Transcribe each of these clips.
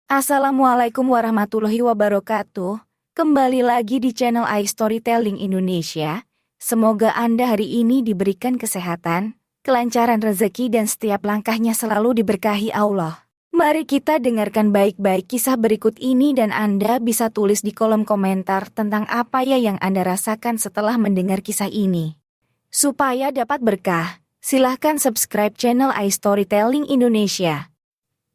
Assalamualaikum warahmatullahi wabarakatuh. Kembali lagi di channel iStorytelling Indonesia. Semoga Anda hari ini diberikan kesehatan, kelancaran rezeki dan setiap langkahnya selalu diberkahi Allah. Mari kita dengarkan baik-baik kisah berikut ini dan Anda bisa tulis di kolom komentar tentang apa ya yang Anda rasakan setelah mendengar kisah ini. Supaya dapat berkah, silahkan subscribe channel iStorytelling Indonesia.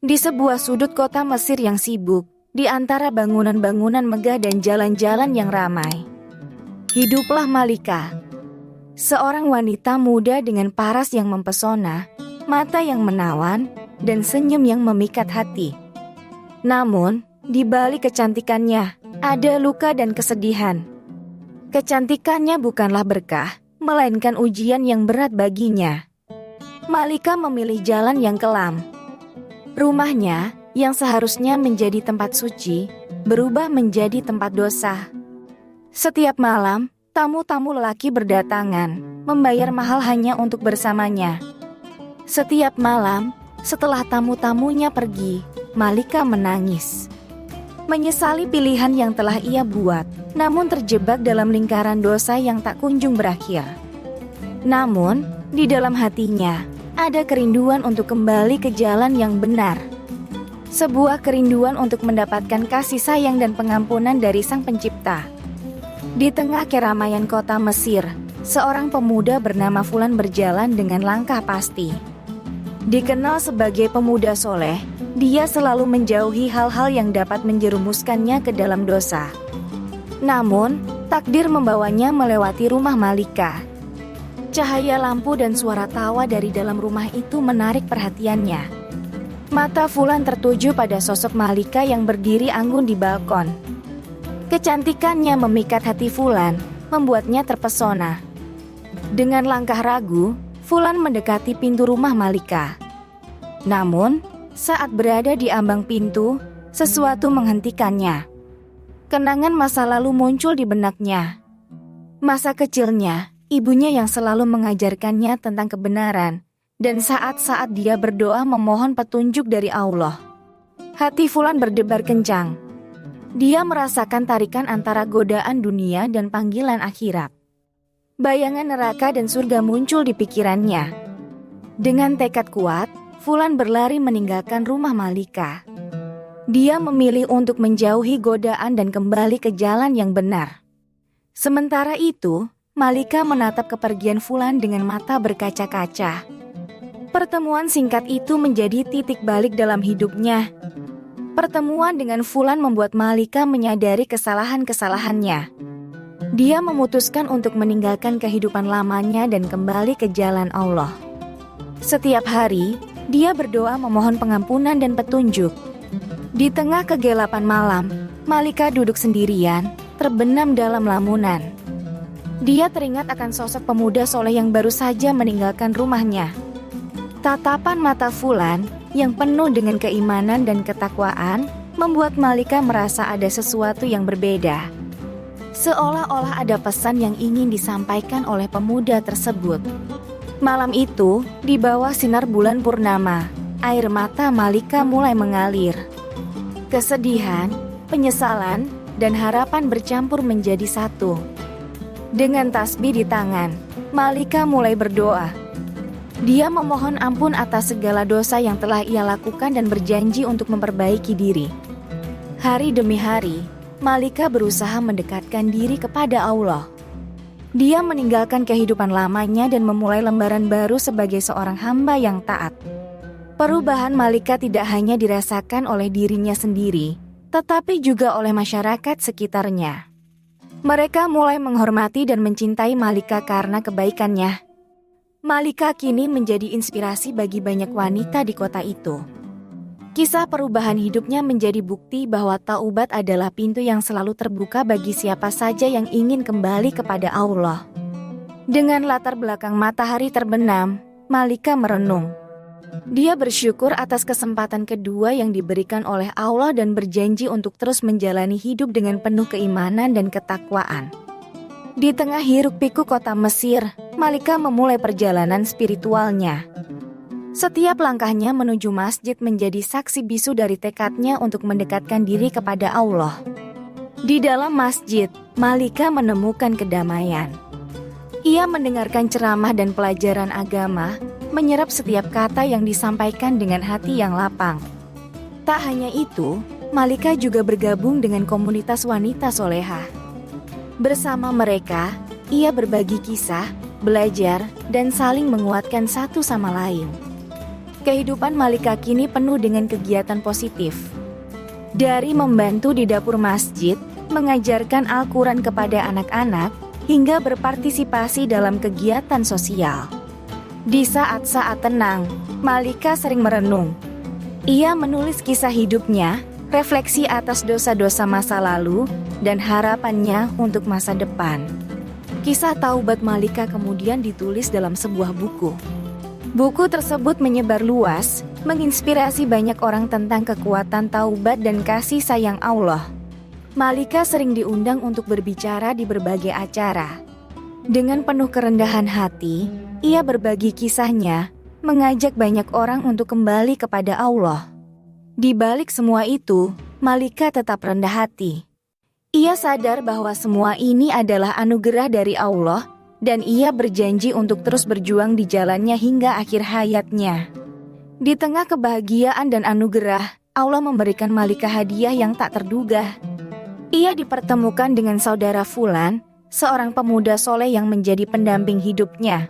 Di sebuah sudut kota Mesir yang sibuk, di antara bangunan-bangunan megah dan jalan-jalan yang ramai, hiduplah Malika. Seorang wanita muda dengan paras yang mempesona, mata yang menawan, dan senyum yang memikat hati. Namun, di balik kecantikannya, ada luka dan kesedihan. Kecantikannya bukanlah berkah, melainkan ujian yang berat baginya. Malika memilih jalan yang kelam. Rumahnya, yang seharusnya menjadi tempat suci, berubah menjadi tempat dosa. Setiap malam, tamu-tamu lelaki berdatangan, membayar mahal hanya untuk bersamanya. Setiap malam, setelah tamu-tamunya pergi, Malika menangis. Menyesali pilihan yang telah ia buat, namun terjebak dalam lingkaran dosa yang tak kunjung berakhir. Namun, di dalam hatinya, ada kerinduan untuk kembali ke jalan yang benar. Sebuah kerinduan untuk mendapatkan kasih sayang dan pengampunan dari Sang Pencipta. Di tengah keramaian kota Mesir, seorang pemuda bernama Fulan berjalan dengan langkah pasti. Dikenal sebagai pemuda soleh, dia selalu menjauhi hal-hal yang dapat menjerumuskannya ke dalam dosa. Namun, takdir membawanya melewati rumah Malika. Cahaya lampu dan suara tawa dari dalam rumah itu menarik perhatiannya. Mata Fulan tertuju pada sosok Malika yang berdiri anggun di balkon. Kecantikannya memikat hati Fulan, membuatnya terpesona. Dengan langkah ragu, Fulan mendekati pintu rumah Malika. Namun, saat berada di ambang pintu, sesuatu menghentikannya. Kenangan masa lalu muncul di benaknya. Masa kecilnya, ibunya yang selalu mengajarkannya tentang kebenaran, dan saat-saat dia berdoa memohon petunjuk dari Allah. Hati Fulan berdebar kencang. Dia merasakan tarikan antara godaan dunia dan panggilan akhirat. Bayangan neraka dan surga muncul di pikirannya. Dengan tekad kuat, Fulan berlari meninggalkan rumah Malika. Dia memilih untuk menjauhi godaan dan kembali ke jalan yang benar. Sementara itu, Malika menatap kepergian Fulan dengan mata berkaca-kaca. Pertemuan singkat itu menjadi titik balik dalam hidupnya. Pertemuan dengan Fulan membuat Malika menyadari kesalahan-kesalahannya. Dia memutuskan untuk meninggalkan kehidupan lamanya dan kembali ke jalan Allah. Setiap hari, dia berdoa memohon pengampunan dan petunjuk. Di tengah kegelapan malam, Malika duduk sendirian, terbenam dalam lamunan. Dia teringat akan sosok pemuda soleh yang baru saja meninggalkan rumahnya. Tatapan mata Fulan yang penuh dengan keimanan dan ketakwaan membuat Malika merasa ada sesuatu yang berbeda. Seolah-olah ada pesan yang ingin disampaikan oleh pemuda tersebut. Malam itu, di bawah sinar bulan purnama, air mata Malika mulai mengalir. Kesedihan, penyesalan, dan harapan bercampur menjadi satu. Dengan tasbih di tangan, Malika mulai berdoa. Dia memohon ampun atas segala dosa yang telah ia lakukan dan berjanji untuk memperbaiki diri. Hari demi hari, Malika berusaha mendekatkan diri kepada Allah. Dia meninggalkan kehidupan lamanya dan memulai lembaran baru sebagai seorang hamba yang taat. Perubahan Malika tidak hanya dirasakan oleh dirinya sendiri, tetapi juga oleh masyarakat sekitarnya. Mereka mulai menghormati dan mencintai Malika karena kebaikannya. Malika kini menjadi inspirasi bagi banyak wanita di kota itu. Kisah perubahan hidupnya menjadi bukti bahwa taubat adalah pintu yang selalu terbuka bagi siapa saja yang ingin kembali kepada Allah. Dengan latar belakang matahari terbenam, Malika merenung. Dia bersyukur atas kesempatan kedua yang diberikan oleh Allah dan berjanji untuk terus menjalani hidup dengan penuh keimanan dan ketakwaan. Di tengah hiruk-pikuk kota Mesir, Malika memulai perjalanan spiritualnya. Setiap langkahnya menuju masjid menjadi saksi bisu dari tekadnya untuk mendekatkan diri kepada Allah. Di dalam masjid, Malika menemukan kedamaian. Ia mendengarkan ceramah dan pelajaran agama, menyerap setiap kata yang disampaikan dengan hati yang lapang. Tak hanya itu, Malika juga bergabung dengan komunitas wanita solehah. Bersama mereka, ia berbagi kisah, belajar, dan saling menguatkan satu sama lain. Kehidupan Malika kini penuh dengan kegiatan positif. Dari membantu di dapur masjid, mengajarkan Al-Quran kepada anak-anak, hingga berpartisipasi dalam kegiatan sosial. Di saat-saat tenang, Malika sering merenung. Ia menulis kisah hidupnya, refleksi atas dosa-dosa masa lalu, dan harapannya untuk masa depan. Kisah taubat Malika kemudian ditulis dalam sebuah buku. Buku tersebut menyebar luas, menginspirasi banyak orang tentang kekuatan taubat dan kasih sayang Allah. Malika sering diundang untuk berbicara di berbagai acara. Dengan penuh kerendahan hati, ia berbagi kisahnya, mengajak banyak orang untuk kembali kepada Allah. Di balik semua itu, Malika tetap rendah hati. Ia sadar bahwa semua ini adalah anugerah dari Allah, dan ia berjanji untuk terus berjuang di jalannya hingga akhir hayatnya. Di tengah kebahagiaan dan anugerah, Allah memberikan Malika hadiah yang tak terduga. Ia dipertemukan dengan saudara Fulan, seorang pemuda soleh yang menjadi pendamping hidupnya.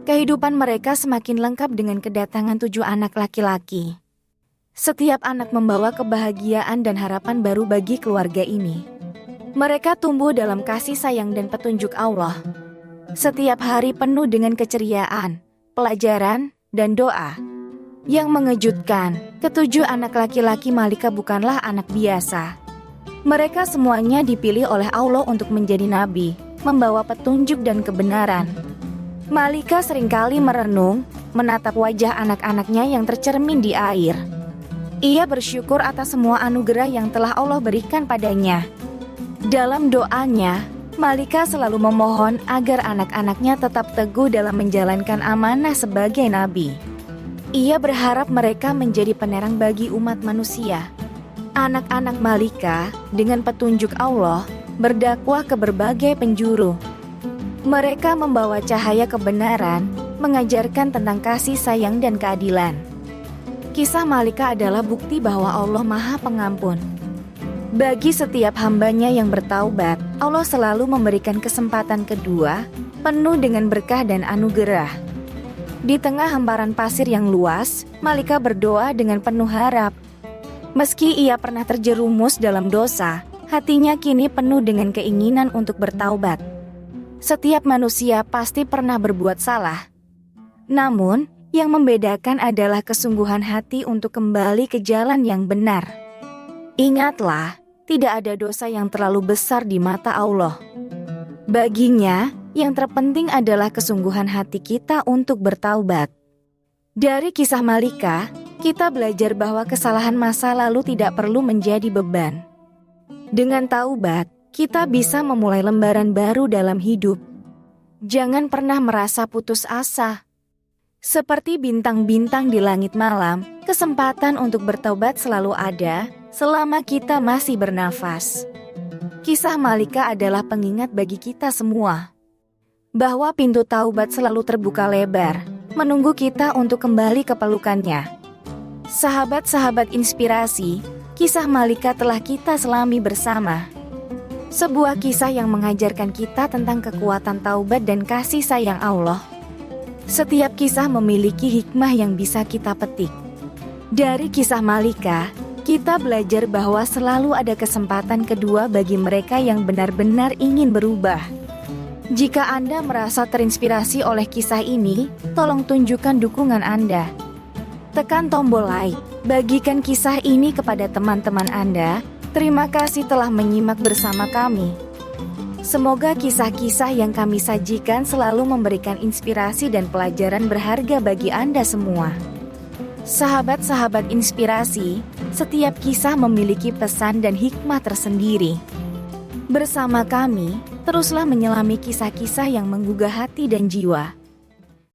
Kehidupan mereka semakin lengkap dengan kedatangan 7 anak laki-laki. Setiap anak membawa kebahagiaan dan harapan baru bagi keluarga ini. Mereka tumbuh dalam kasih sayang dan petunjuk Allah. Setiap hari penuh dengan keceriaan, pelajaran, dan doa. Yang mengejutkan, ke-7 anak laki-laki Malika bukanlah anak biasa. Mereka semuanya dipilih oleh Allah untuk menjadi nabi, membawa petunjuk dan kebenaran. Malika seringkali merenung, menatap wajah anak-anaknya yang tercermin di air. Ia bersyukur atas semua anugerah yang telah Allah berikan padanya. Dalam doanya, Malika selalu memohon agar anak-anaknya tetap teguh dalam menjalankan amanah sebagai nabi. Ia berharap mereka menjadi penerang bagi umat manusia. Anak-anak Malika, dengan petunjuk Allah, berdakwah ke berbagai penjuru. Mereka membawa cahaya kebenaran, mengajarkan tentang kasih sayang dan keadilan. Kisah Malika adalah bukti bahwa Allah Maha Pengampun. Bagi setiap hambanya yang bertaubat, Allah selalu memberikan kesempatan kedua, penuh dengan berkah dan anugerah. Di tengah hamparan pasir yang luas, Malika berdoa dengan penuh harap. Meski ia pernah terjerumus dalam dosa, hatinya kini penuh dengan keinginan untuk bertaubat. Setiap manusia pasti pernah berbuat salah. Namun, yang membedakan adalah kesungguhan hati untuk kembali ke jalan yang benar. Ingatlah, tidak ada dosa yang terlalu besar di mata Allah. Baginya, yang terpenting adalah kesungguhan hati kita untuk bertaubat. Dari kisah Malika, kita belajar bahwa kesalahan masa lalu tidak perlu menjadi beban. Dengan taubat, kita bisa memulai lembaran baru dalam hidup. Jangan pernah merasa putus asa. Seperti bintang-bintang di langit malam, kesempatan untuk bertaubat selalu ada selama kita masih bernafas. Kisah Malika adalah pengingat bagi kita semua bahwa pintu taubat selalu terbuka lebar, menunggu kita untuk kembali ke pelukannya. Sahabat-sahabat inspirasi, kisah Malika telah kita selami bersama. Sebuah kisah yang mengajarkan kita tentang kekuatan taubat dan kasih sayang Allah. Setiap kisah memiliki hikmah yang bisa kita petik. Dari kisah Malika, kita belajar bahwa selalu ada kesempatan kedua bagi mereka yang benar-benar ingin berubah. Jika Anda merasa terinspirasi oleh kisah ini, tolong tunjukkan dukungan Anda. Tekan tombol like, bagikan kisah ini kepada teman-teman Anda. Terima kasih telah menyimak bersama kami. Semoga kisah-kisah yang kami sajikan selalu memberikan inspirasi dan pelajaran berharga bagi Anda semua. Sahabat-sahabat inspirasi, setiap kisah memiliki pesan dan hikmah tersendiri. Bersama kami, teruslah menyelami kisah-kisah yang menggugah hati dan jiwa.